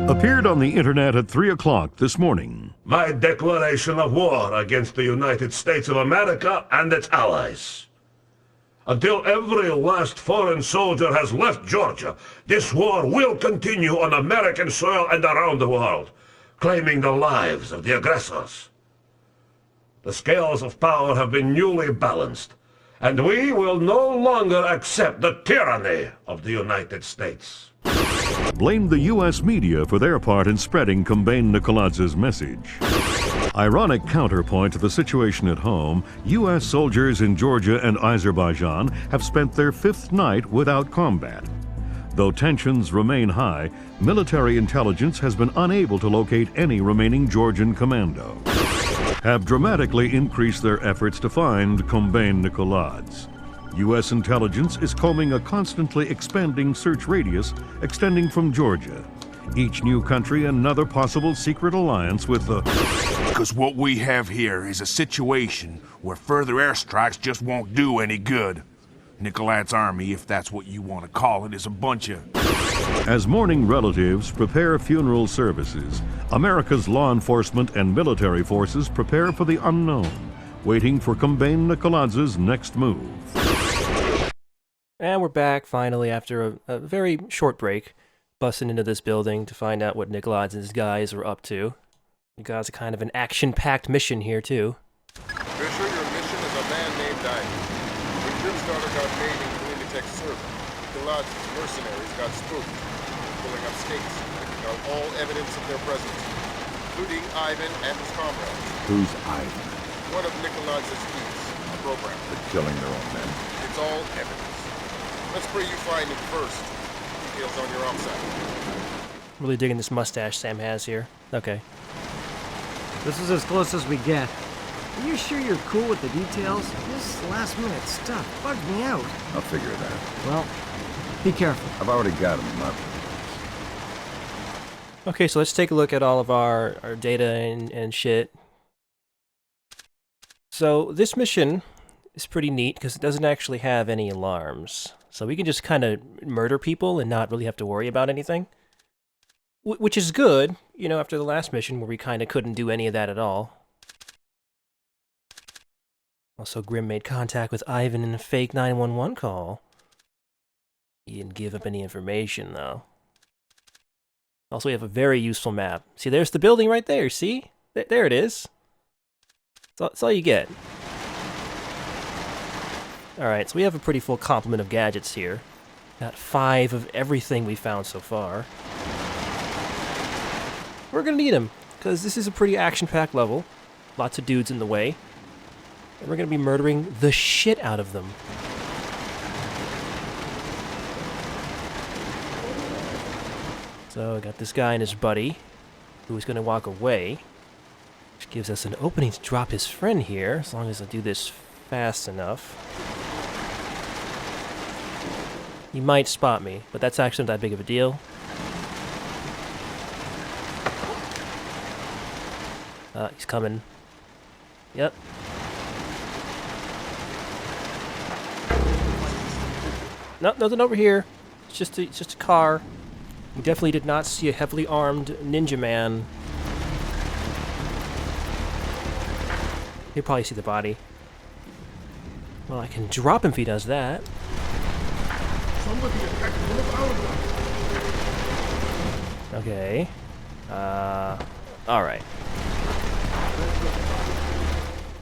appeared on the internet at 3 o'clock this morning. My declaration of war against the United States of America and its allies. Until every last foreign soldier has left Georgia, this war will continue on American soil and around the world, claiming the lives of the aggressors. The scales of power have been newly balanced, and we will no longer accept the tyranny of the United States. Blamed the U.S. media for their part in spreading Kombain Nikoladz's message. Ironic counterpoint to the situation at home, U.S. soldiers in Georgia and Azerbaijan have spent their 5th night without combat. Though tensions remain high, military intelligence has been unable to locate any remaining Georgian commando. Have dramatically increased their efforts to find Kombain Nikoladze. U.S. intelligence is combing a constantly expanding search radius extending from Georgia. Each new country another possible secret alliance with the... Because what we have here is a situation where further airstrikes just won't do any good. Nikoladze's army, if that's what you want to call it, is a bunch of... As mourning relatives prepare funeral services, America's law enforcement and military forces prepare for the unknown, waiting for Kombain Nikoladze's next move. And we're back, finally, after a very short break, busting into this building to find out what Nikoladze and his guys are up to. You guys are kind of an action-packed mission here, too. Fisher, your mission is a man named Ivan. When Grimstarter got made in Kalinitech's servant, Nikoladze's mercenaries got spooked, pulling up stakes, picking out all evidence of their presence, including Ivan and his comrades. Who's Ivan? One of Nikoladze's keys, a program. They're killing their own men. It's all evidence. Let's pray you find him first. Details on your OPSAT. Really digging this mustache Sam has here. Okay. This is as close as we get. Are you sure you're cool with the details? This last-minute stuff bugs me out. I'll figure it out. Well, be careful. I've already got him, not... Okay, so let's take a look at all of our data and shit. So this mission is pretty neat because it doesn't actually have any alarms. So we can just kind of murder people and not really have to worry about anything. Which is good, you know, after the last mission where we kind of couldn't do any of that at all. Also, Grim made contact with Ivan in a fake 911 call. He didn't give up any information, though. Also, we have a very useful map. See, there's the building right there, see? There it is. That's all you get. Alright, so we have a pretty full complement of gadgets here. Got 5 of everything we found so far. We're gonna need them, because this is a pretty action-packed level. Lots of dudes in the way. And we're gonna be murdering the shit out of them. So, I got this guy and his buddy, who is gonna walk away. Which gives us an opening to drop his friend here, as long as I do this fast enough. He might spot me, but that's actually not that big of a deal. He's coming. Yep. No, nothing over here. It's just a car. We definitely did not see a heavily armed ninja man. You'll probably see the body. Well, I can drop him if he does that. Okay. Alright.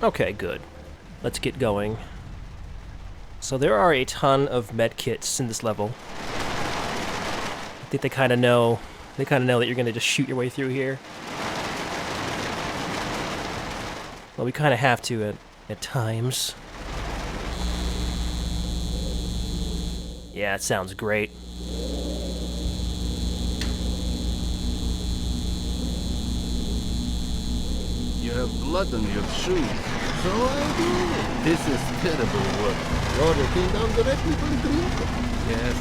Okay, good. Let's get going. So there are a ton of med kits in this level. I think they kind of know that you're going to just shoot your way through here. Well, we kind of have to at times. Yeah, it sounds great. You have blood on your shoes. So I do. This is terrible work. Rory came down directly from the Reaper. Yes.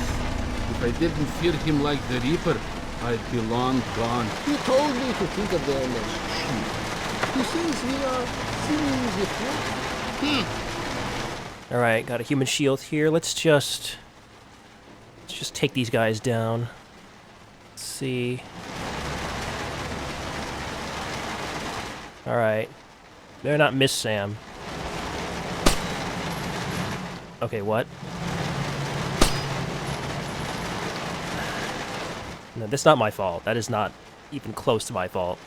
If I didn't fear him like the Reaper, I'd be long gone. He told me to think of them as sheep. He says we are seriously afraid. Alright, got a human shield here. Let's just take these guys down. Let's see. Alright. Better not miss Sam. Okay, what? No, that's not my fault. That is not even close to my fault.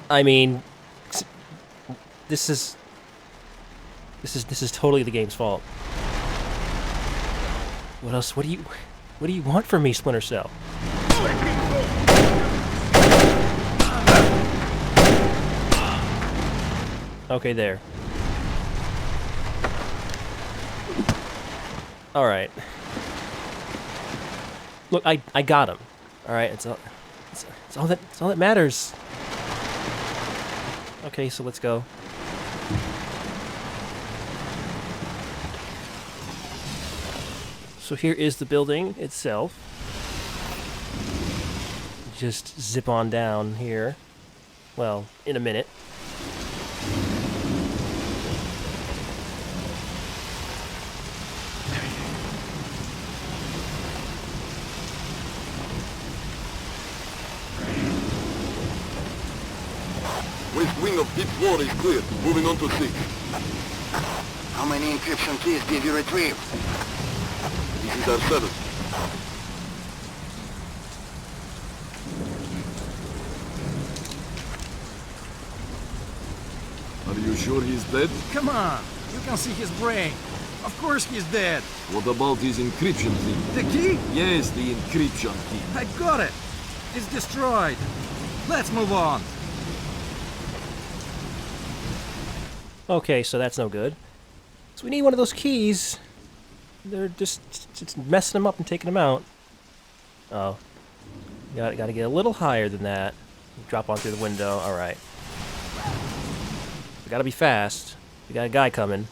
I mean, this is totally the game's fault. What else? What do you want from me, Splinter Cell? Okay, there. All right. Look, I got him. All right, it's all that matters. Okay, so let's go. So here is the building itself. Just zip on down here. Well, in a minute. West wing of Deep War is clear. Moving on to 6. How many encryption keys did you retrieve? This is our 7th. Are you sure he's dead? Come on, you can see his brain. Of course he's dead. What about his encryption key? The key? Yes, the encryption key. I got it. It's destroyed. Let's move on. Okay, so that's no good. So we need one of those keys. They're just messing them up and taking them out. Oh. Gotta get a little higher than that. Drop on through the window. Alright. We gotta be fast. We got a guy coming.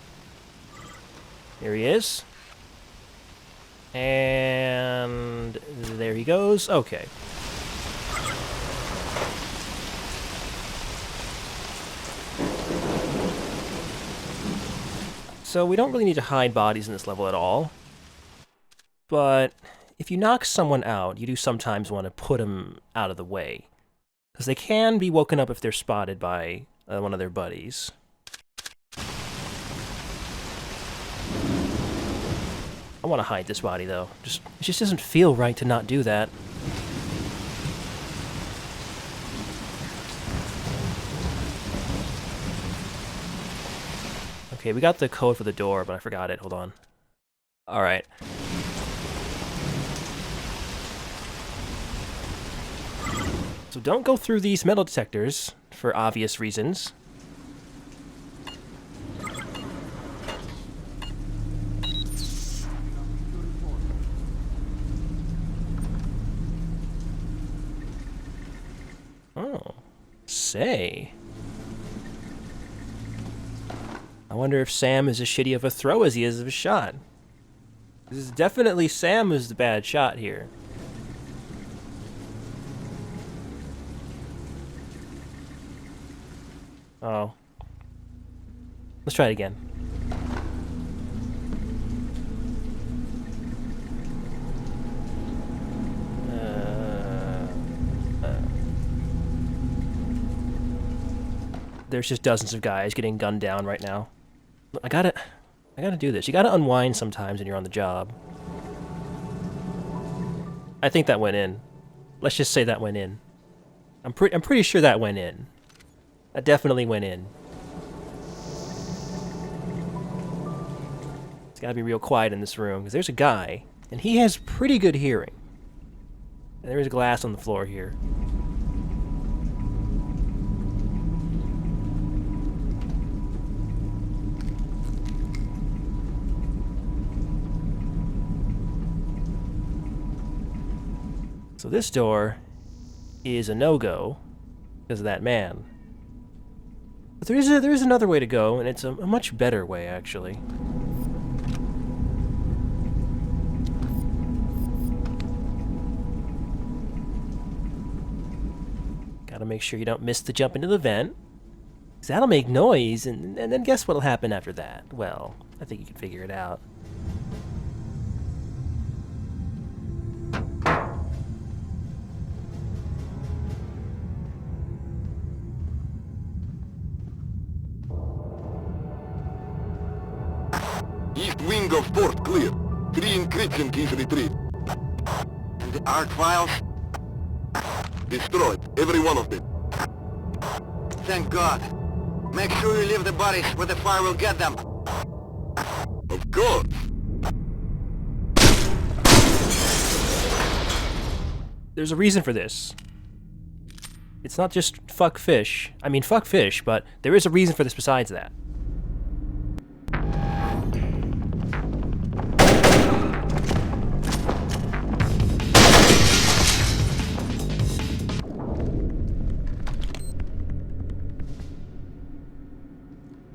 Here he is. And there he goes. Okay. So we don't really need to hide bodies in this level at all. But if you knock someone out, you do sometimes want to put them out of the way. Because they can be woken up if they're spotted by one of their buddies. I want to hide this body, though. It just doesn't feel right to not do that. Okay, we got the code for the door, but I forgot it. Hold on. Alright. So don't go through these metal detectors, for obvious reasons. Oh. Say. I wonder if Sam is as shitty of a throw as he is of a shot. This is definitely Sam who's the bad shot here. Oh. Let's try it again. There's just dozens of guys getting gunned down right now. I gotta do this. You gotta unwind sometimes when you're on the job. I think that went in. Let's just say that went in. I'm pretty sure that went in. That definitely went in. It's gotta be real quiet in this room, because there's a guy, and he has pretty good hearing. And there is glass on the floor here. So this door is a no-go because of that man. But there is another way to go, and it's a much better way, actually. Gotta make sure you don't miss the jump into the vent. 'Cause that'll make noise, and then guess what'll happen after that? Well, I think you can figure it out. East wing of fort clear. 3 encryption keys retrieved. And the art files? Destroyed, every one of them. Thank God. Make sure you leave the bodies where the fire will get them. Of course. There's a reason for this. It's not just fuck fish. I mean, fuck fish, but there is a reason for this besides that.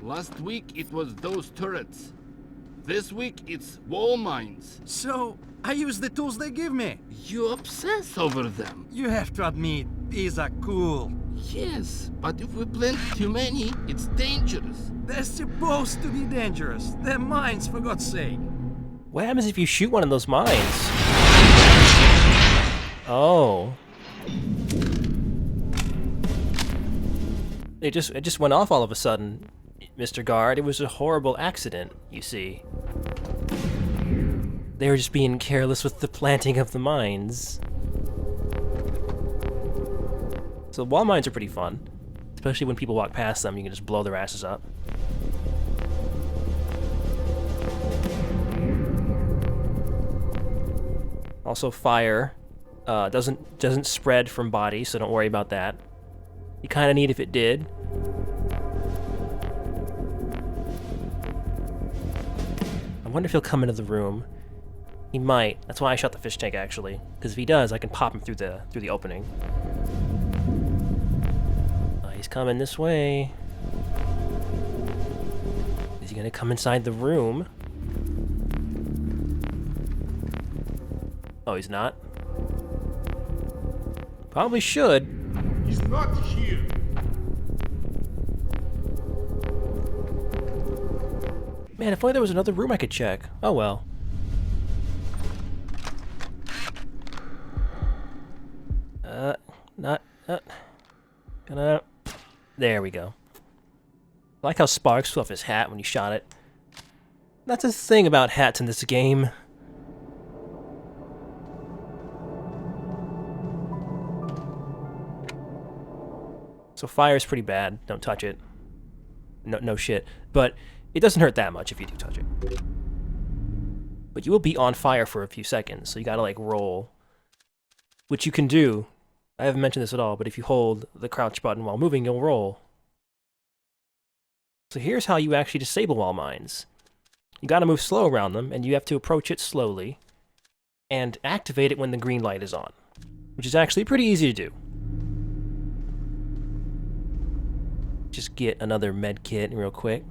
Last week it was those turrets. This week it's wall mines. So, I use the tools they give me. You obsess over them. You have to admit, these are cool. Yes, but if we plant too many, it's dangerous. They're supposed to be dangerous. They're mines, for God's sake. What happens if you shoot one of those mines? Oh. It just went off all of a sudden, Mr. Guard. It was a horrible accident, you see. They were just being careless with the planting of the mines. So wall mines are pretty fun, especially when people walk past them. You can just blow their asses up. Also, fire doesn't spread from bodies, so don't worry about that. You kind of need if it did. I wonder if he'll come into the room. He might. That's why I shot the fish tank, actually, because if he does, I can pop him through the opening. He's coming this way. Is he gonna come inside the room? Oh, he's not. Probably should. He's not here. Man, if only there was another room I could check. Oh well. There we go. I like how sparks flew off his hat when you shot it. That's a thing about hats in this game. So fire is pretty bad. Don't touch it. No shit. But it doesn't hurt that much if you do touch it. But you will be on fire for a few seconds, so you gotta like roll. Which you can do. I haven't mentioned this at all, but if you hold the crouch button while moving, you'll roll. So here's how you actually disable wall mines. You gotta move slow around them, and you have to approach it slowly, and activate it when the green light is on. Which is actually pretty easy to do. Just get another med kit real quick.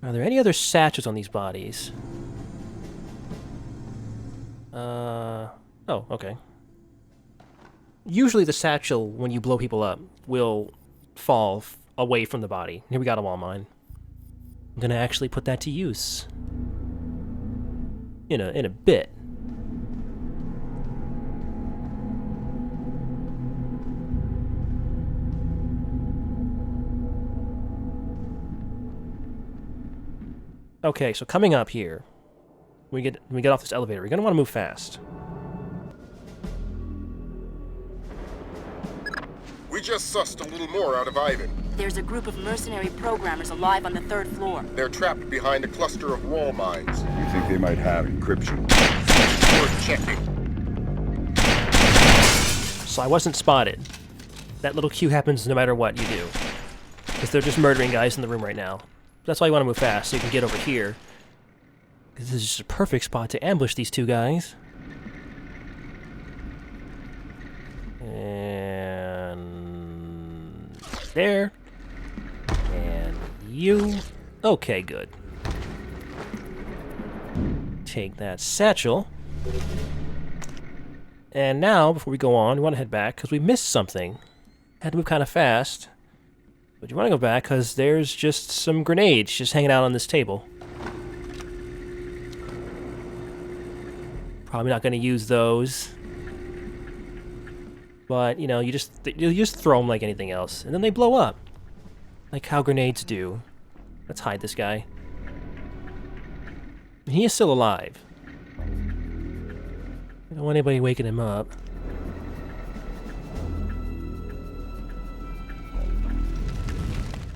Are there any other satchels on these bodies? Oh, okay. Usually the satchel, when you blow people up, will fall away from the body. Here we got a wall mine. I'm gonna actually put that to use. In a bit. Okay, so coming up here, when we get off this elevator, we're gonna want to move fast. We just sussed a little more out of Ivan. There's a group of mercenary programmers alive on the 3rd floor. They're trapped behind a cluster of wall mines. You think they might have encryption? Worth checking. So I wasn't spotted. That little queue happens no matter what you do. Because they're just murdering guys in the room right now. That's why you want to move fast, so you can get over here. This is just a perfect spot to ambush these two guys. And there. And you. Okay, good. Take that satchel. And now, before we go on, we want to head back, because we missed something. Had to move kind of fast. But you want to go back, because there's just some grenades just hanging out on this table. Probably not going to use those. But, you know, you just throw them like anything else, and then they blow up. Like how grenades do. Let's hide this guy. And he is still alive. I don't want anybody waking him up.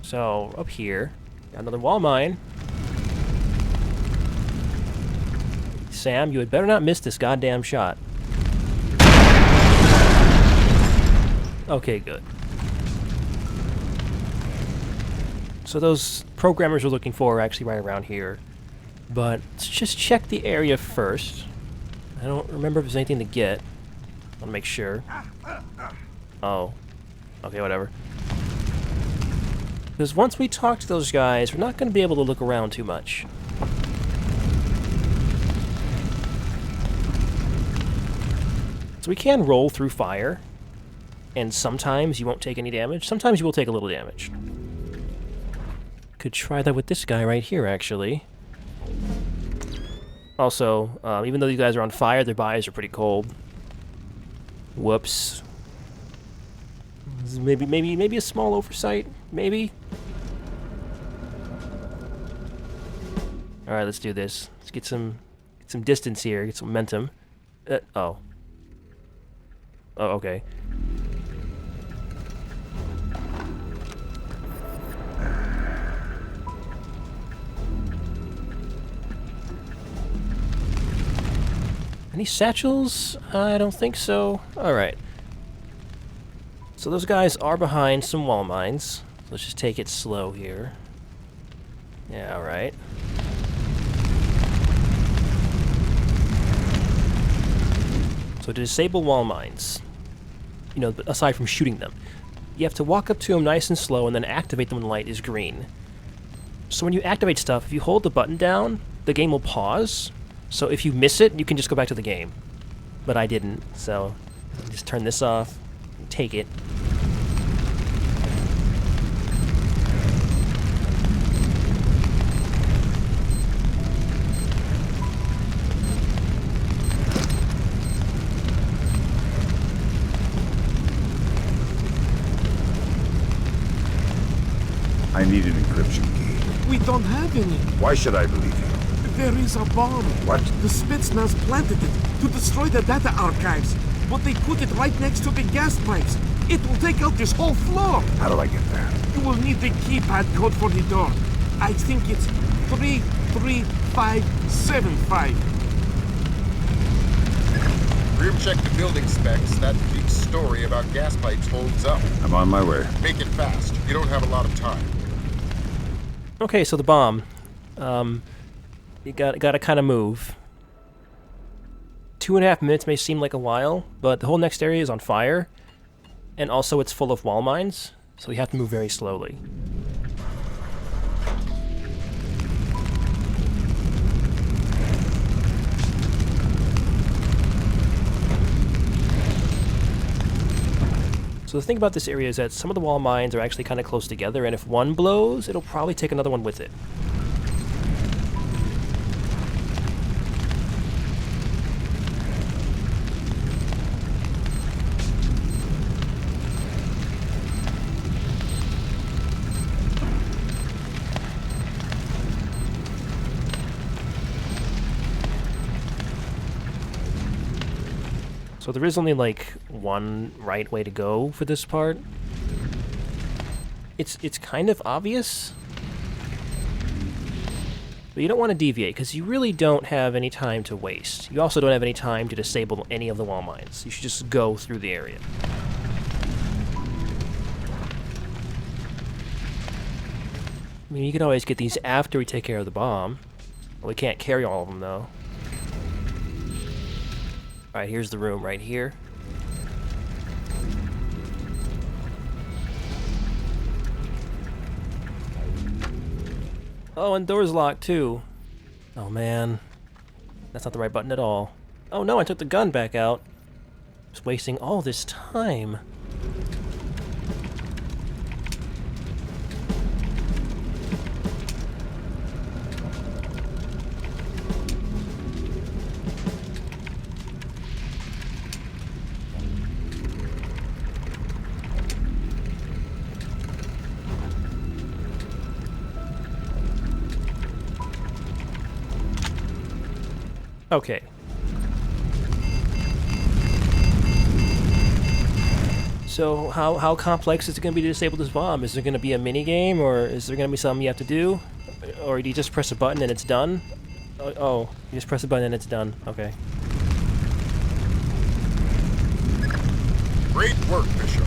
So, up here, got another wall mine. Sam, you had better not miss this goddamn shot. Okay, good. So those programmers we're looking for are actually right around here. But let's just check the area first. I don't remember if there's anything to get. I want to make sure. Oh. Okay, whatever. Because once we talk to those guys, we're not going to be able to look around too much. So we can roll through fire. And sometimes you won't take any damage. Sometimes you will take a little damage. Could try that with this guy right here, actually. Also, even though these guys are on fire, their bodies are pretty cold. Whoops. Maybe a small oversight. Maybe. All right, let's do this. Let's get some distance here. Get some momentum. Oh. Oh, okay. Any satchels? I don't think so. Alright. So those guys are behind some wall mines. Let's just take it slow here. Yeah, alright. So to disable wall mines, you know, aside from shooting them, you have to walk up to them nice and slow and then activate them when the light is green. So when you activate stuff, if you hold the button down, the game will pause. So if you miss it, you can just go back to the game. But I didn't, so just turn this off, and take it. I need an encryption key. We don't have any. Why should I believe you? There is a bomb. What? The Spetsnaz planted it to destroy the data archives, but they put it right next to the gas pipes. It will take out this whole floor. How do I get there? You will need the keypad code for the door. I think it's 33575. Grim checked the building specs. That Geek story about gas pipes holds up. I'm on my way. Make it fast. You don't have a lot of time. Okay, so the bomb. You gotta kind of move. 2.5 minutes may seem like a while, but the whole next area is on fire, and also it's full of wall mines, so we have to move very slowly. So the thing about this area is that some of the wall mines are actually kind of close together, and if one blows, it'll probably take another one with it. So there is only like one right way to go for this part. It's kind of obvious, but you don't want to deviate because you really don't have any time to waste. You also don't have any time to disable any of the wall mines. You should just go through the area. I mean, you can always get these after we take care of the bomb. Well, we can't carry all of them though. Alright, here's the room right here. Oh, and door's locked too. Oh man. That's not the right button at all. Oh no, I took the gun back out. Just wasting all this time. Okay. So how complex is it going to be to disable this bomb? Is there going to be a mini game, or is there going to be something you have to do? Or do you just press a button and it's done? Oh, you just press a button and it's done. Okay. Great work, Bishop.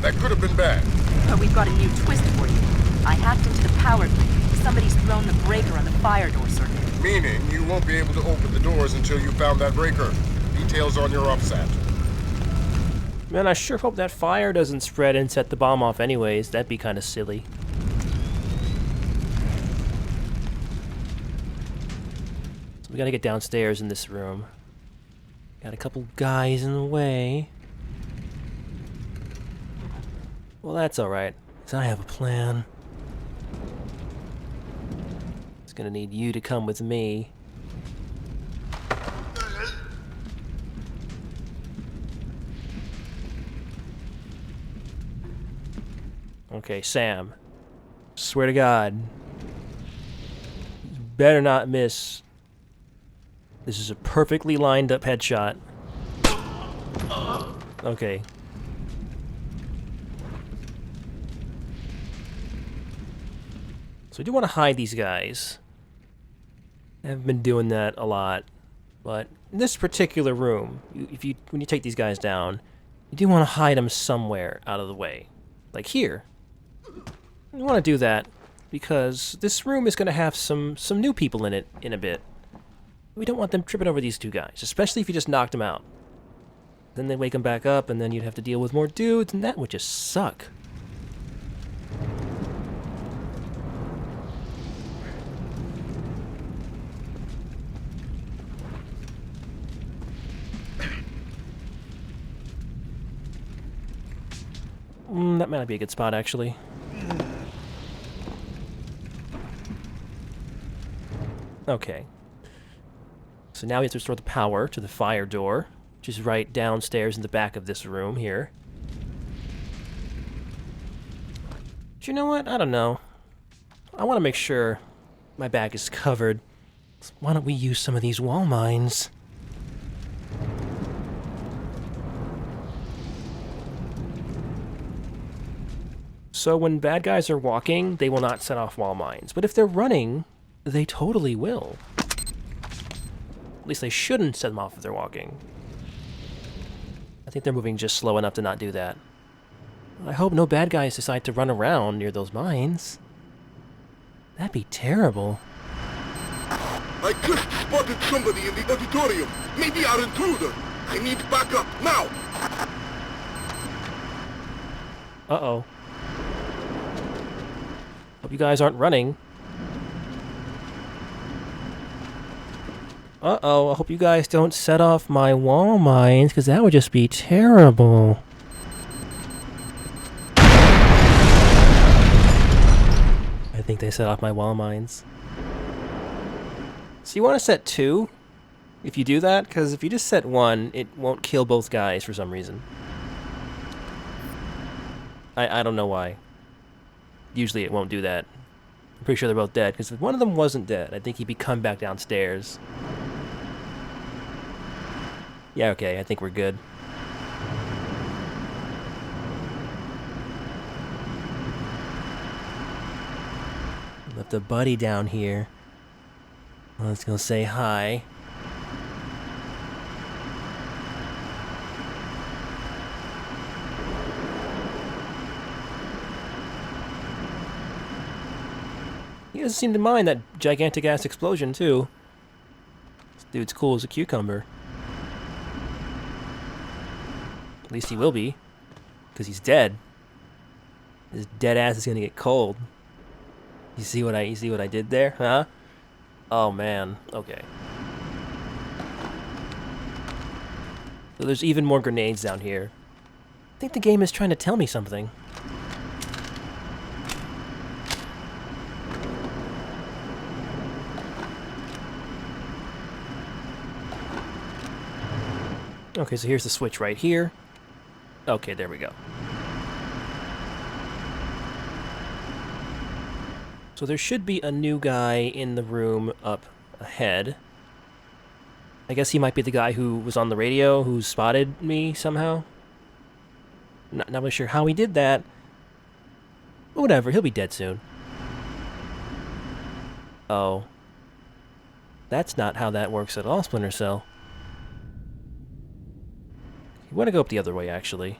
That could have been bad. But we've got a new twist for you. I hacked into the power grid. Somebody's thrown the breaker on the fire door circuit. Meaning you won't be able to open the doors until you found that breaker. Details on your OPSAT. Man, I sure hope that fire doesn't spread and set the bomb off anyways. That'd be kind of silly. So we gotta get downstairs in this room. Got a couple guys in the way. Well, that's alright, because I have a plan. It's gonna need you to come with me. Okay, Sam. Swear to God. You better not miss. This is a perfectly lined up headshot. Okay. So we do want to hide these guys. I've been doing that a lot. But in this particular room, when you take these guys down, you do want to hide them somewhere out of the way. Like here. You want to do that because this room is going to have some new people in it in a bit. We don't want them tripping over these two guys, especially if you just knocked them out. Then they wake them back up, and then you'd have to deal with more dudes, and that would just suck. That might not be a good spot, actually. Okay. So now we have to restore the power to the fire door, which is right downstairs in the back of this room here. But you know what? I don't know. I want to make sure my back is covered. So why don't we use some of these wall mines? So when bad guys are walking, they will not set off wall mines. But if they're running, they totally will. At least they shouldn't set them off if they're walking. I think they're moving just slow enough to not do that. I hope no bad guys decide to run around near those mines. That'd be terrible. I just spotted somebody in the auditorium. Maybe our intruder. I need backup now. Uh-oh. Hope you guys aren't running. Uh-oh, I hope you guys don't set off my wall mines, because that would just be terrible. I think they set off my wall mines. So you want to set 2? If you do that, because if you just set 1, it won't kill both guys for some reason. I don't know why. Usually it won't do that. I'm pretty sure they're both dead, because if one of them wasn't dead, I think he'd be come back downstairs. Yeah, okay, I think we're good. Left a buddy down here. Let's go say hi. He doesn't seem to mind that gigantic ass explosion, too. This dude's cool as a cucumber. At least he will be, because he's dead. His dead ass is gonna get cold. You see what I did there, huh? Oh man, okay. So there's even more grenades down here. I think the game is trying to tell me something. Okay, so here's the switch right here. Okay, there we go. So there should be a new guy in the room up ahead. I guess he might be the guy who was on the radio, who spotted me somehow. Not really sure how he did that. But whatever, he'll be dead soon. Oh. That's not how that works at all, Splinter Cell. You want to go up the other way, actually.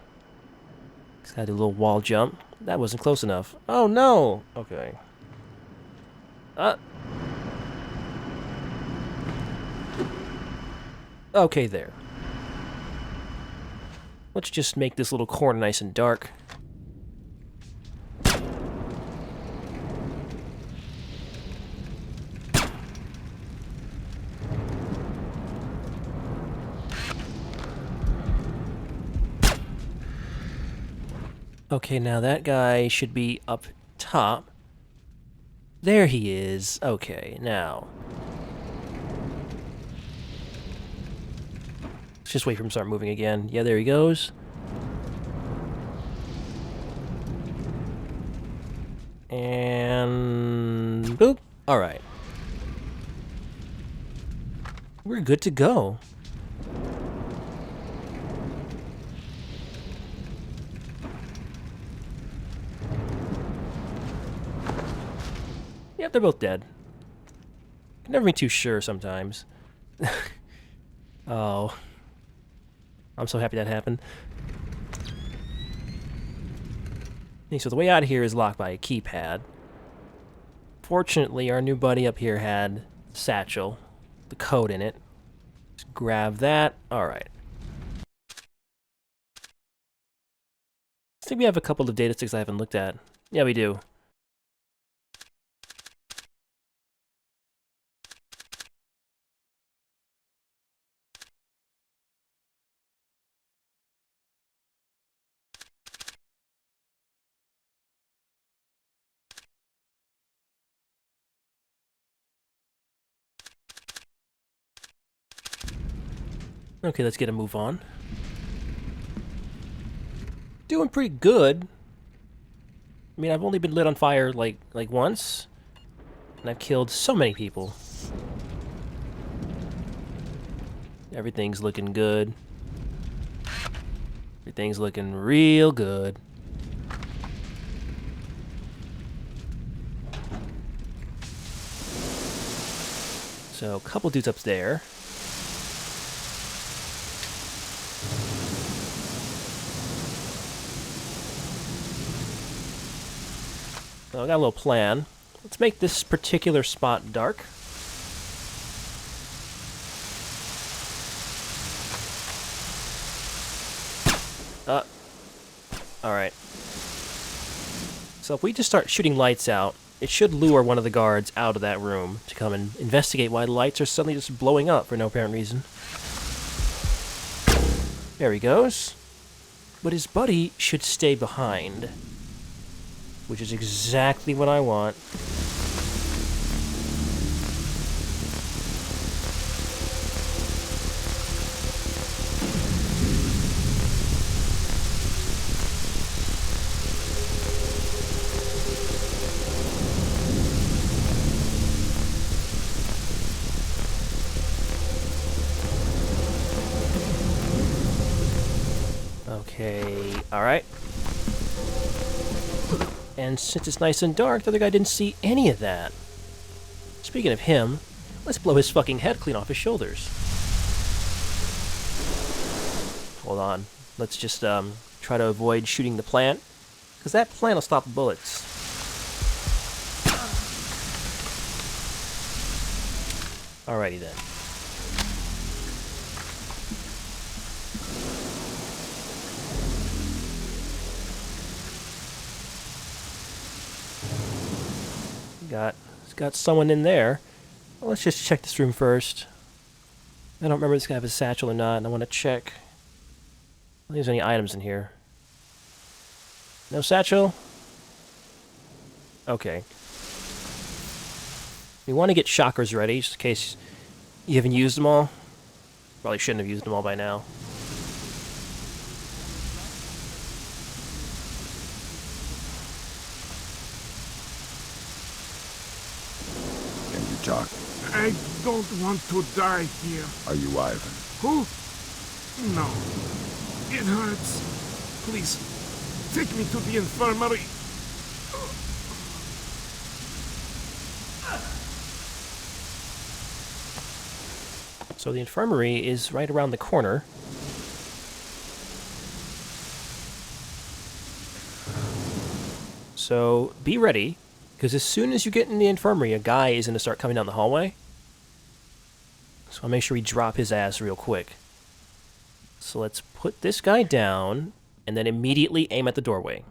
Just gotta do a little wall jump. That wasn't close enough. Oh, no! Okay. Okay, there. Let's just make this little corner nice and dark. Okay, now that guy should be up top. There he is. Okay, now. Let's just wait for him to start moving again. Yeah, there he goes. And boop. Alright. We're good to go. Yep, they're both dead. Can never be too sure sometimes. Oh. I'm so happy that happened. Okay, so the way out of here is locked by a keypad. Fortunately, our new buddy up here had satchel, the code in it. Just grab that. Alright. I think we have a couple of data sticks I haven't looked at. Yeah, we do. Okay, let's get a move on. Doing pretty good. I mean, I've only been lit on fire like once, and I've killed so many people. Everything's looking good. Everything's looking real good. So, a couple dudes up there. So I got a little plan. Let's make this particular spot dark. Alright. So if we just start shooting lights out, it should lure one of the guards out of that room to come and investigate why the lights are suddenly just blowing up for no apparent reason. There he goes. But his buddy should stay behind. Which is exactly what I want. Okay, alright. And since it's nice and dark, the other guy didn't see any of that. Speaking of him, let's blow his fucking head clean off his shoulders. Hold on. Let's just try to avoid shooting the plant, because that plant will stop the bullets. Alrighty then. Got someone in there. Well, let's just check this room first. I don't remember if this guy has a satchel or not, and I want to check. If there's any items in here. No satchel? Okay. We want to get shockers ready, just in case you haven't used them all. Probably shouldn't have used them all by now. Can you talk? I don't want to die here. Are you Ivan? Who? No. It hurts. Please, take me to the infirmary. So the infirmary is right around the corner. So be ready, because as soon as you get in the infirmary, a guy is going to start coming down the hallway. So I'll make sure we drop his ass real quick. So let's put this guy down, and then immediately aim at the doorway.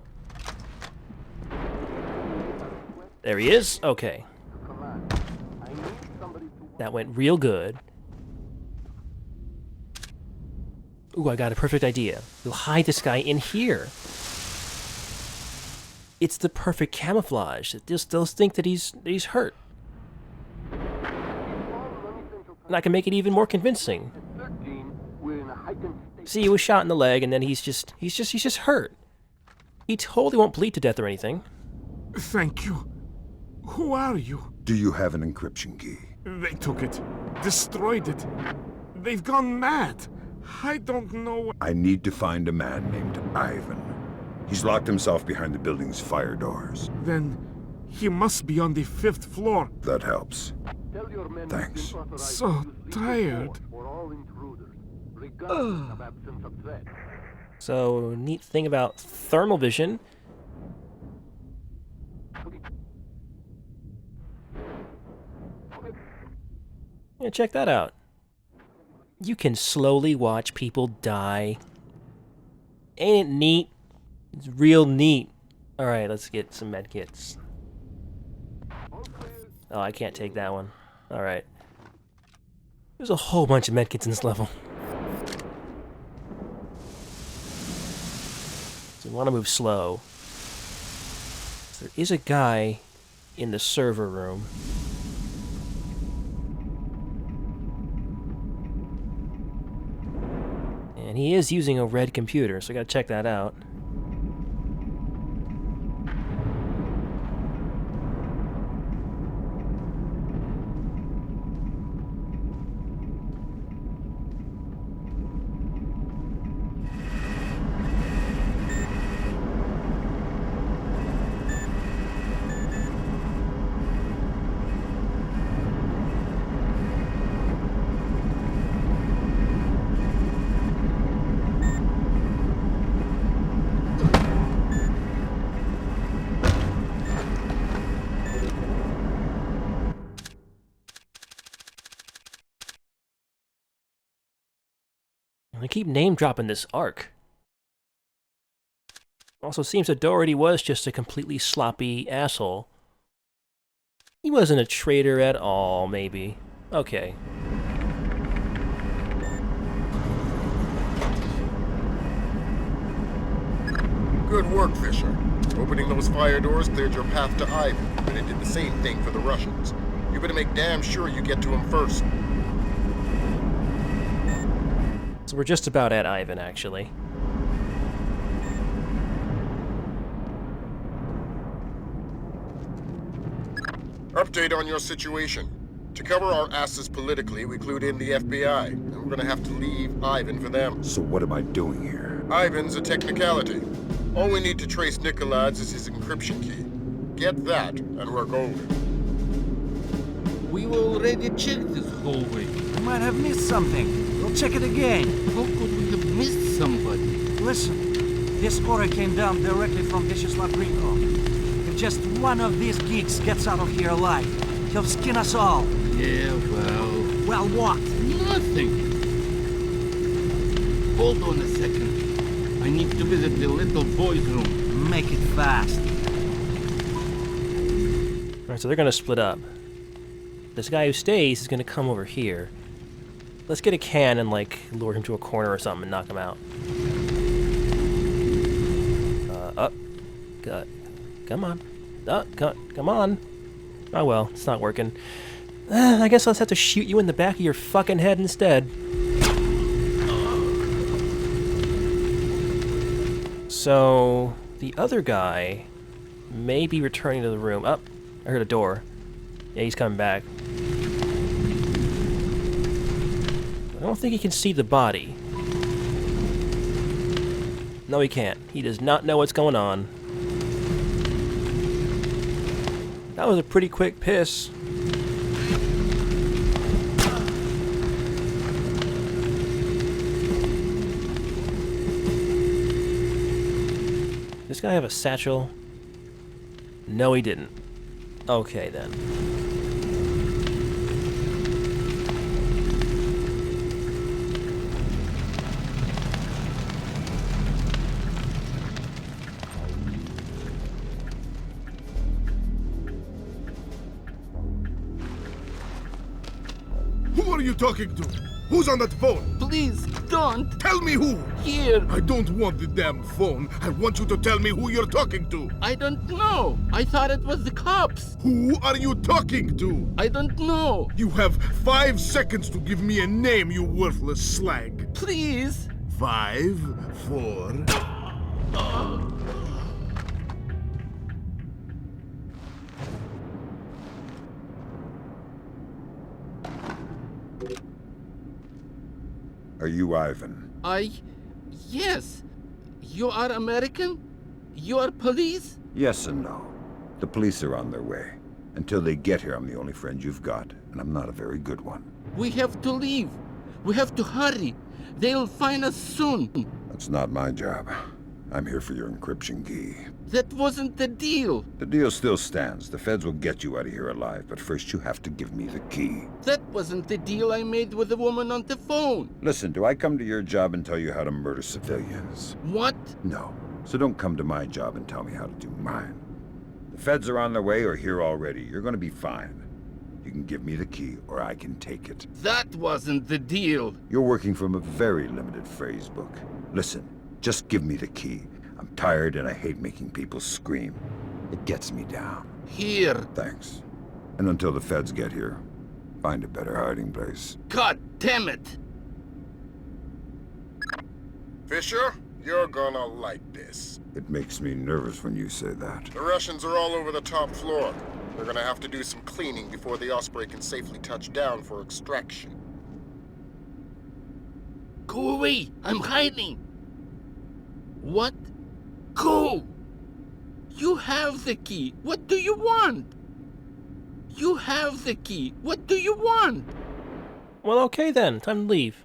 There he is. Okay. That went real good. Ooh, I got a perfect idea. We'll hide this guy in here. It's the perfect camouflage. They'll think that he's hurt. And I can make it even more convincing. See, he was shot in the leg, and then he's just hurt. He totally won't bleed to death or anything. Thank you. Who are you? Do you have an encryption key? They took it. Destroyed it. They've gone mad. I don't know. I need to find a man named Ivan. He's locked himself behind the building's fire doors. Then he must be on the 5th floor. That helps. Thanks. So tired. So, neat thing about thermal vision. Yeah, check that out. You can slowly watch people die. Ain't it neat? It's real neat. Alright, let's get some medkits. Oh, I can't take that one. Alright. There's a whole bunch of medkits in this level. So we want to move slow. There is a guy in the server room. And he is using a red computer, so I gotta check that out. I keep name-dropping this arc. Also seems that Doherty was just a completely sloppy asshole. He wasn't a traitor at all, maybe. Okay. Good work, Fisher. Opening those fire doors cleared your path to Ivan, but it did the same thing for the Russians. You better make damn sure you get to him first. So we're just about at Ivan, actually. Update on your situation. To cover our asses politically, we clued in the FBI, and we're gonna have to leave Ivan for them. So what am I doing here? Ivan's a technicality. All we need to trace Nicolad's is his encryption key. Get that, and we're golden. We already checked this hallway. We might have missed something. We'll check it again. How could we have missed somebody? Listen, this order came down directly from Vyacheslav Grinko. If just one of these geeks gets out of here alive, he'll skin us all. Yeah, well... Well, what? Nothing. Hold on a second. I need to visit the little boy's room. Make it fast. Alright, so they're gonna split up. This guy who stays is gonna come over here. Let's get a can and, like, lure him to a corner or something and knock him out. Up. Good. Come on. Come on. Oh well, it's not working. I guess I'll just have to shoot you in the back of your fucking head instead. So, the other guy may be returning to the room. Oh, I heard a door. Yeah, he's coming back. don't think he can see the body. No, he can't. He does not know what's going on. That was a pretty quick piss. Does this guy have a satchel? No, he didn't. Okay, then. Who are you talking to? Who's on that phone? Please, don't. Tell me who. Here. I don't want the damn phone. I want you to tell me who you're talking to. I don't know. I thought it was the cops. Who are you talking to? I don't know. You have 5 seconds to give me a name, you worthless slag. Please. 5, 4... Are you Ivan? Yes. You are American? You are police? Yes and no. The police are on their way. Until they get here, I'm the only friend you've got, and I'm not a very good one. We have to leave. We have to hurry. They'll find us soon. That's not my job. I'm here for your encryption key. That wasn't the deal. The deal still stands. The feds will get you out of here alive, but first you have to give me the key. That wasn't the deal I made with the woman on the phone. Listen, do I come to your job and tell you how to murder civilians? What? No. So don't come to my job and tell me how to do mine. The feds are on their way or here already. You're gonna be fine. You can give me the key, or I can take it. That wasn't the deal. You're working from a very limited phrase book. Listen, just give me the key. I'm tired and I hate making people scream. It gets me down. Here. Thanks. And until the feds get here, find a better hiding place. God damn it! Fisher, you're gonna like this. It makes me nervous when you say that. The Russians are all over the top floor. They're gonna have to do some cleaning before the Osprey can safely touch down for extraction. Go away! I'm hiding! What? Go! You have the key. What do you want? You have the key. What do you want? Well, okay then. Time to leave.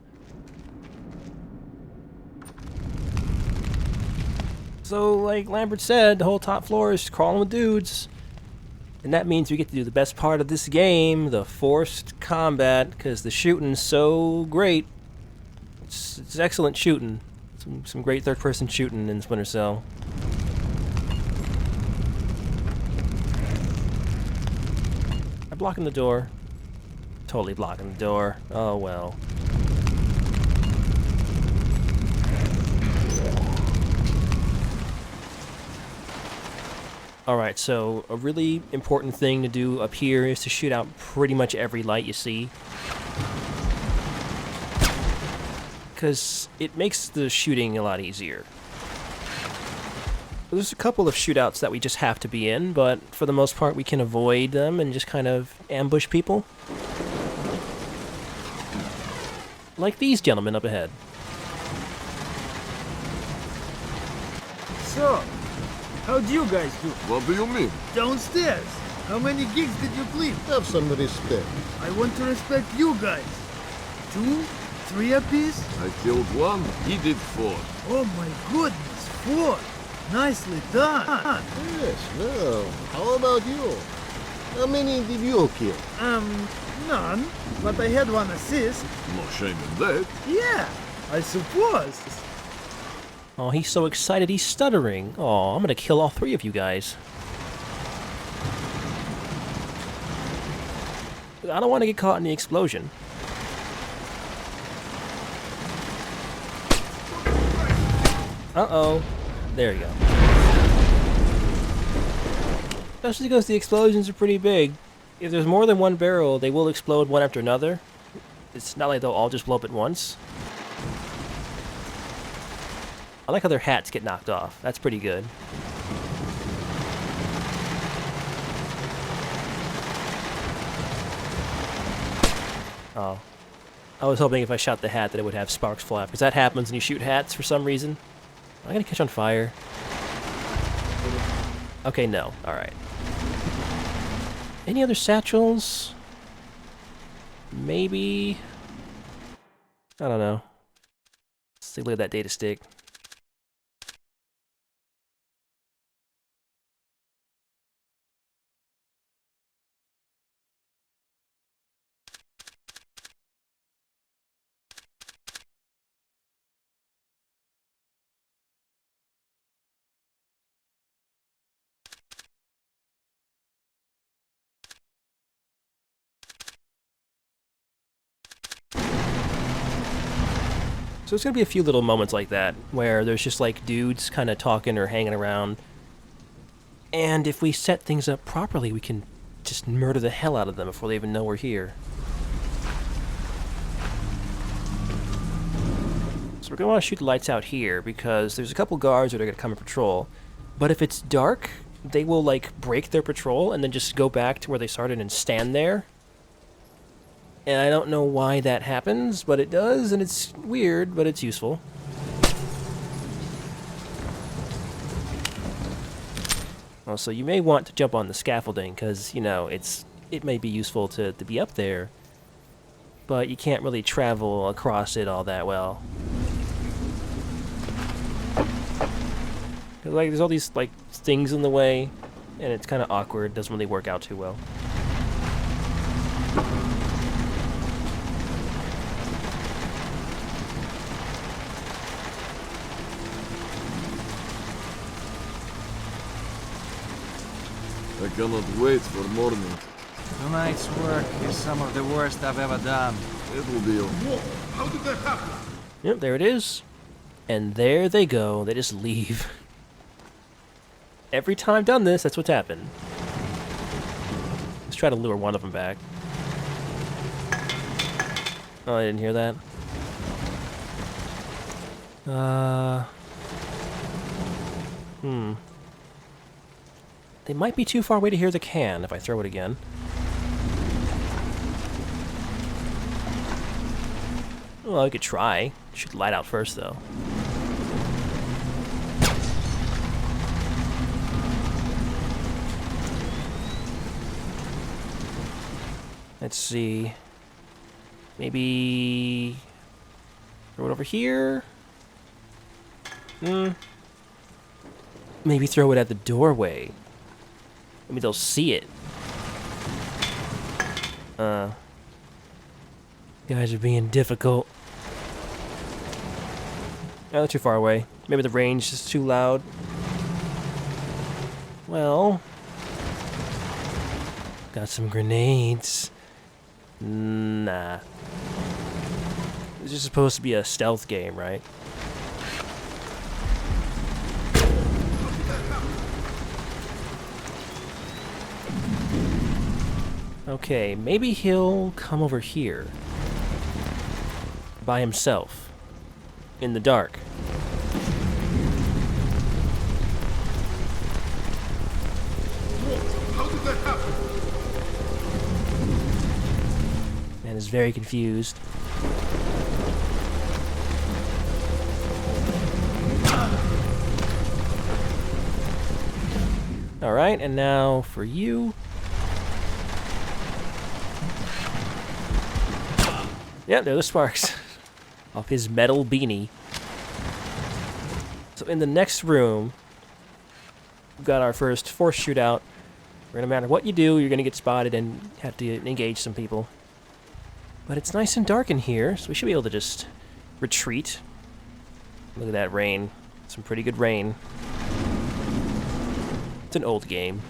So, like Lambert said, the whole top floor is crawling with dudes. And that means we get to do the best part of this game, the forced combat, because the shooting's so great. It's excellent shooting. Some great third-person shooting in Splinter Cell. I'm blocking the door. Totally blocking the door. Oh well. Alright, so a really important thing to do up here is to shoot out pretty much every light you see. Because it makes the shooting a lot easier. There's a couple of shootouts that we just have to be in, but for the most part we can avoid them and just kind of ambush people. Like these gentlemen up ahead. So, how'd you guys do? What do you mean? Downstairs. How many gigs did you clean? Have some respect. I want to respect you guys. 2, 3 apiece? I killed 1, he did 4. Oh my goodness, 4. Nicely done. Yes, well, how about you? How many did you kill? None. But I had 1 assist. No shame in that. Yeah, I suppose. Oh, he's so excited he's stuttering. Oh, I'm gonna kill all 3 of you guys. I don't want to get caught in the explosion. Uh-oh. There you go. Especially because the explosions are pretty big. If there's more than 1 barrel, they will explode one after another. It's not like they'll all just blow up at once. I like how their hats get knocked off. That's pretty good. Oh. I was hoping if I shot the hat that it would have sparks fly, because that happens when you shoot hats for some reason. Am I gonna catch on fire? Okay, no. Alright. Any other satchels? Maybe... I don't know. Let's take a look at that data stick. So there's gonna be a few little moments like that, where there's just like dudes kind of talking or hanging around. And if we set things up properly, we can just murder the hell out of them before they even know we're here. So we're gonna want to shoot the lights out here, because there's a couple guards that are gonna come and patrol. But if it's dark, they will like break their patrol and then just go back to where they started and stand there. And I don't know why that happens, but it does, and it's weird, but it's useful. Also, you may want to jump on the scaffolding, because, you know, it may be useful to be up there, but you can't really travel across it all that well. Like, there's all these, like, things in the way, and it's kind of awkward, doesn't really work out too well. I cannot wait for morning. Tonight's work is some of the worst I've ever done. It will be okay. Whoa, how did that happen? Yep, there it is. And there they go. They just leave. Every time I've done this, that's what's happened. Let's try to lure one of them back. Oh, I didn't hear that. They might be too far away to hear the can if I throw it again. Well, I could try. Should light out first, though. Let's see. Maybe throw it over here. Maybe throw it at the doorway. Maybe they'll see it. Guys are being difficult. Oh, they're too far away. Maybe the range is too loud. Well, got some grenades. Nah. This is supposed to be a stealth game, right? Okay, maybe he'll come over here. By himself. In the dark. How did that happen? Man is very confused. Alright, and now for you. Yeah, there are the sparks. Off his metal beanie. So in the next room, we've got our first force shootout. No matter what you do, you're going to get spotted and have to engage some people. But it's nice and dark in here, so we should be able to just retreat. Look at that rain. Some pretty good rain. It's an old game.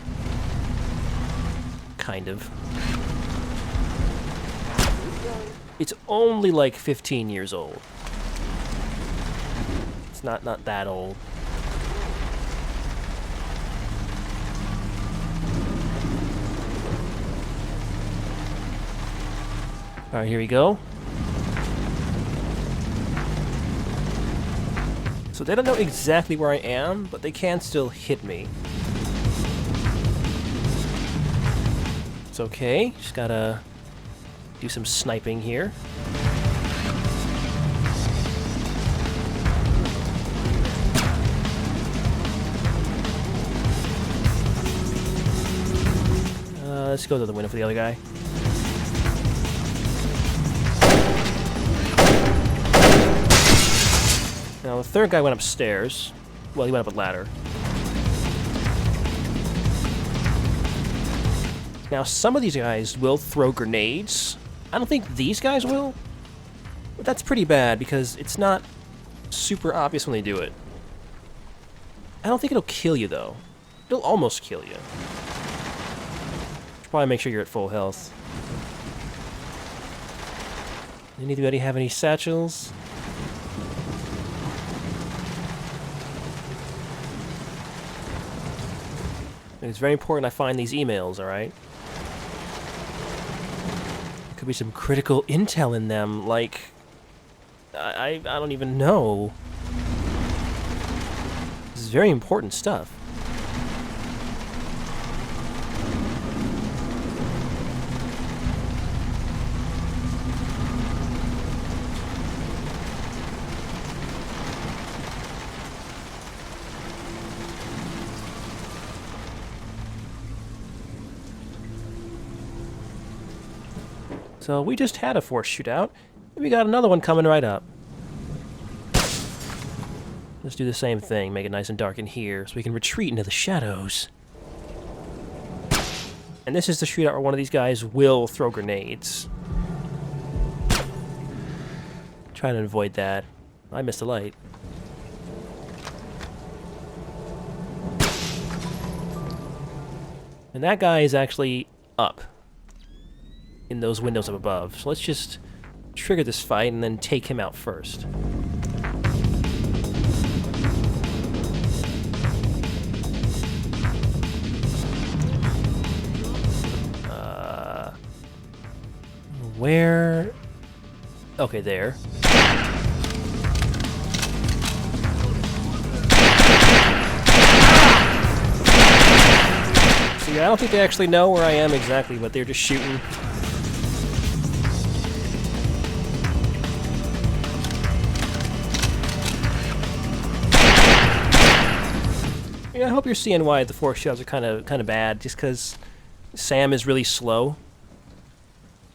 Kind of. It's only like 15 years old. It's not that old. Alright, here we go. So they don't know exactly where I am, but they can still hit me. It's okay, just gotta do some sniping here. Let's go to the window for the other guy. Now, the third guy went upstairs. Well, he went up a ladder. Now, some of these guys will throw grenades. I don't think these guys will. But that's pretty bad, because it's not super obvious when they do it. I don't think it'll kill you, though. It'll almost kill you. Should probably make sure you're at full health. Anybody have any satchels? It's very important I find these emails, alright? Could be some critical intel in them, like... I don't even know. This is very important stuff. So we just had a force shootout, and we got another one coming right up. Let's do the same thing, make it nice and dark in here, so we can retreat into the shadows. And this is the shootout where one of these guys will throw grenades. Trying to avoid that. I missed a light. And that guy is actually up in those windows up above. So let's just trigger this fight and then take him out first. Where? Okay, there. See, I don't think they actually know where I am exactly, but they're just shooting. Yeah, I hope you're seeing why the force shots are kind of bad, just because Sam is really slow.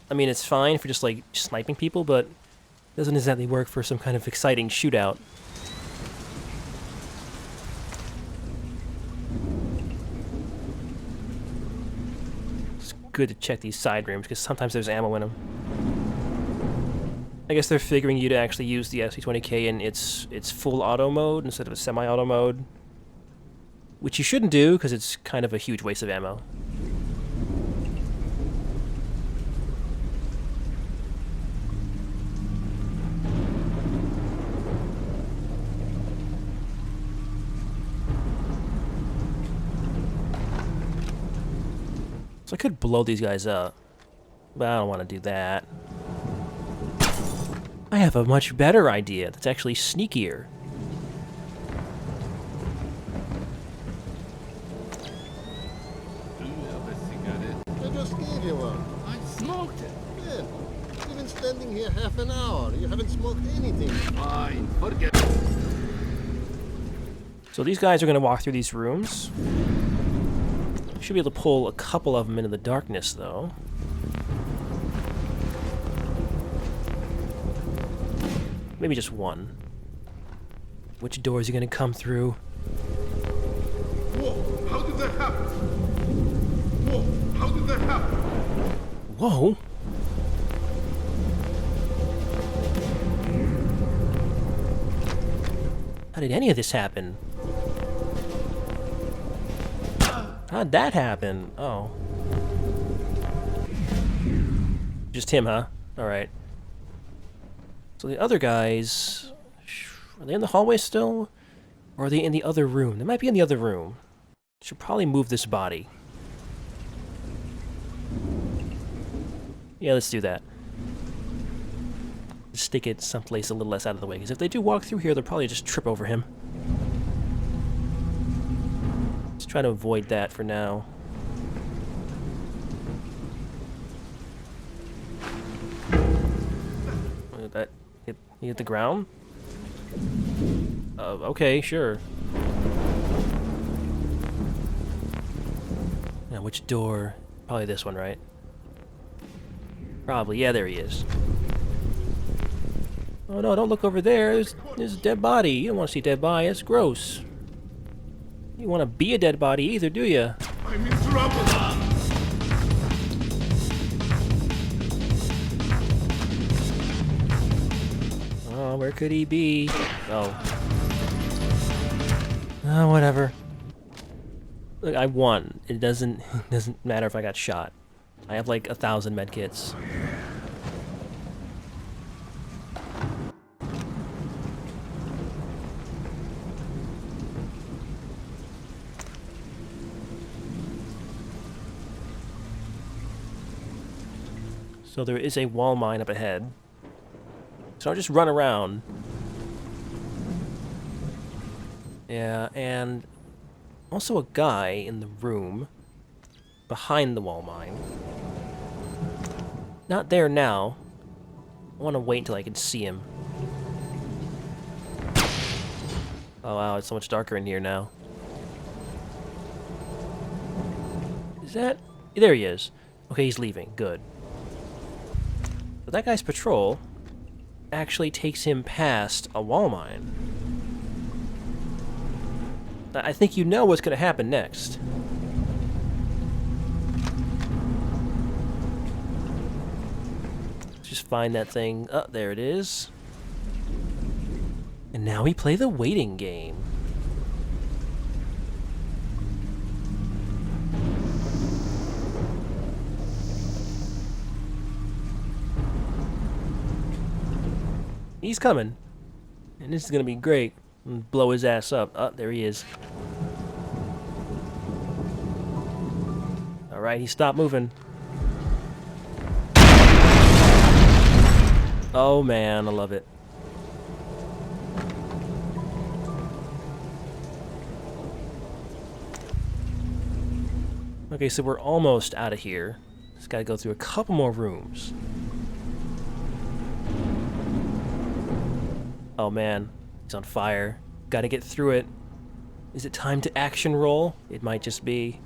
I mean, it's fine for just, like, sniping people, but it doesn't exactly work for some kind of exciting shootout. It's good to check these side rooms, because sometimes there's ammo in them. I guess they're figuring you to actually use the SC-20K in its full auto mode instead of a semi-auto mode. Which you shouldn't do, because it's kind of a huge waste of ammo. So I could blow these guys up, but I don't want to do that. I have a much better idea that's actually sneakier. Do you have a cigarette? I just gave you one. I smoked it. Yeah. You've been standing here half an hour. You haven't smoked anything. Fine, forget it. So these guys are going to walk through these rooms. Should be able to pull a couple of them into the darkness, though. Maybe just one. Which door is he going to come through? Whoa, how did that happen? Whoa, how did that happen? Whoa! How did any of this happen? How'd that happen? Oh. Just him, huh? Alright. So the other guys... Are they in the hallway still? Or are they in the other room? They might be in the other room. Should probably move this body. Yeah, let's do that. Just stick it someplace a little less out of the way, because if they do walk through here, they'll probably just trip over him. Let's try to avoid that for now. That hit the ground? Okay, sure. Now, which door Probably this one, right? Probably. Yeah, there he is. Oh no, don't look over there. There's a dead body. You don't want to see a dead body. It's gross. You don't want to be a dead body either, do you? I'm in trouble. Oh, where could he be? Oh. Oh, whatever. Look, I won. It doesn't matter if I got shot. I have like 1,000 medkits. So there is a wall mine up ahead. So I'll just run around. Yeah, and also a guy in the room behind the wall mine. Not there now. I want to wait until I can see him. Oh wow, it's so much darker in here now. Is that... There he is. Okay, he's leaving. Good. But that guy's patrol actually takes him past a wall mine. I think you know what's going to happen next. Let's just find that thing. Oh, there it is. And now we play the waiting game. He's coming. And this is going to be great. Blow his ass up. Oh, there he is. Alright, he stopped moving. Oh man, I love it. Okay, so we're almost out of here. Just gotta go through a couple more rooms. Oh man, he's on fire. Gotta get through it. Is it time to action roll? It might just be.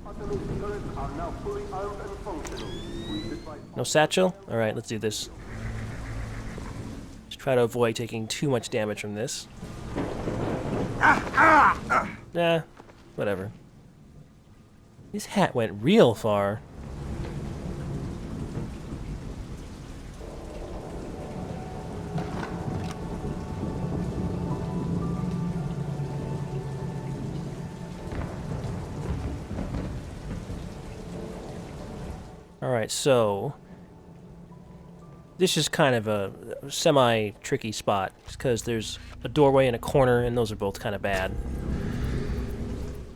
No satchel? Alright, let's do this. Just try to avoid taking too much damage from this. Nah, whatever. His hat went real far. Alright, so this is kind of a semi-tricky spot because there's a doorway and a corner, and those are both kind of bad.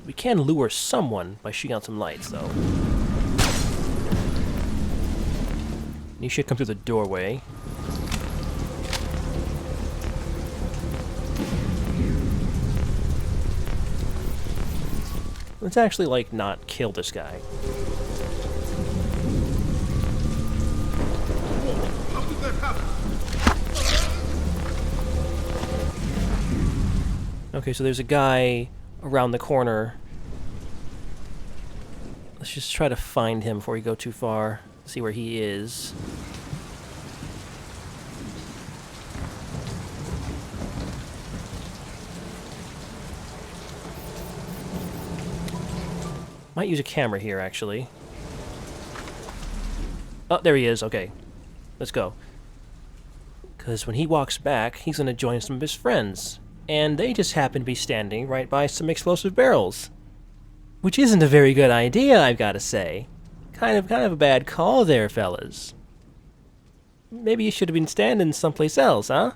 We can lure someone by shooting out some lights, though. You should come through the doorway. Let's actually, like, not kill this guy. Okay, so there's a guy around the corner. Let's just try to find him before we go too far. See where he is. Might use a camera here, actually. Oh, there he is. Okay. Let's go. Because when he walks back, he's going to join some of his friends. And they just happen to be standing right by some explosive barrels. Which isn't a very good idea, I've got to say. Kind of a bad call there, fellas. Maybe you should have been standing someplace else, huh?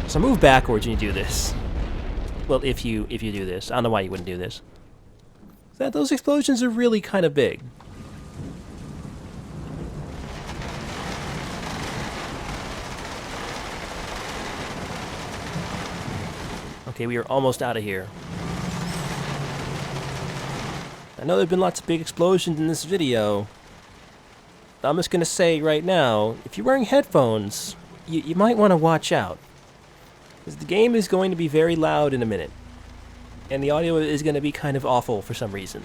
So move backwards when you do this. Well, if you do this. I don't know why you wouldn't do this. Those explosions are really kind of big. Okay, we are almost out of here. I know there have been lots of big explosions in this video. But I'm just going to say right now, if you're wearing headphones, you might want to watch out. Because the game is going to be very loud in a minute. And the audio is going to be kind of awful for some reason.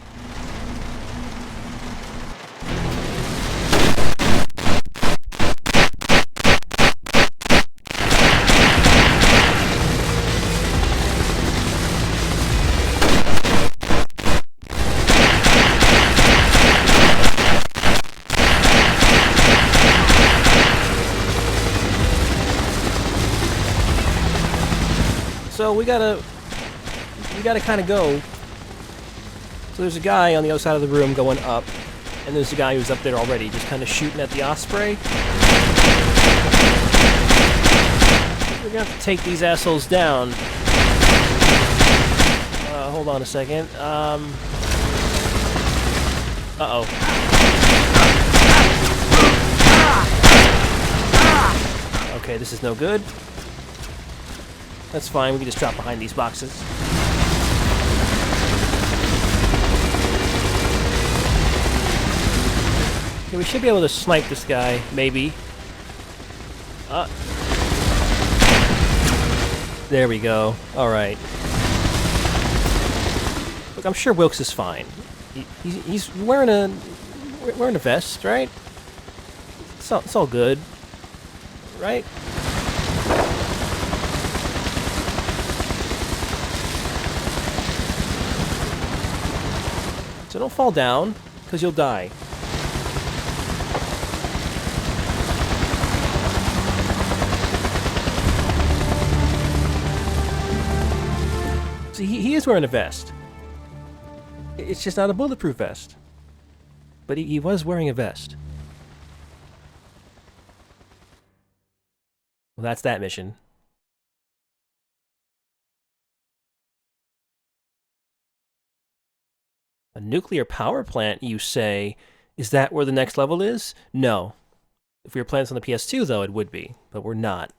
So we gotta kind of go. So there's a guy on the other side of the room going up, and there's a guy who's up there already, just kind of shooting at the osprey. We're gonna have to take these assholes down. Hold on a second. Uh-oh. Okay, this is no good. That's fine, we can just drop behind these boxes. Okay, we should be able to snipe this guy, maybe. There we go. Alright. Look, I'm sure Wilkes is fine. He's wearing a vest, right? It's all good. Right? So don't fall down, because you'll die. See, he is wearing a vest. It's just not a bulletproof vest. But he was wearing a vest. Well, that's that mission. A nuclear power plant, you say? Is that where the next level is? No. If we were playing this on the PS2, though, it would be. But we're not.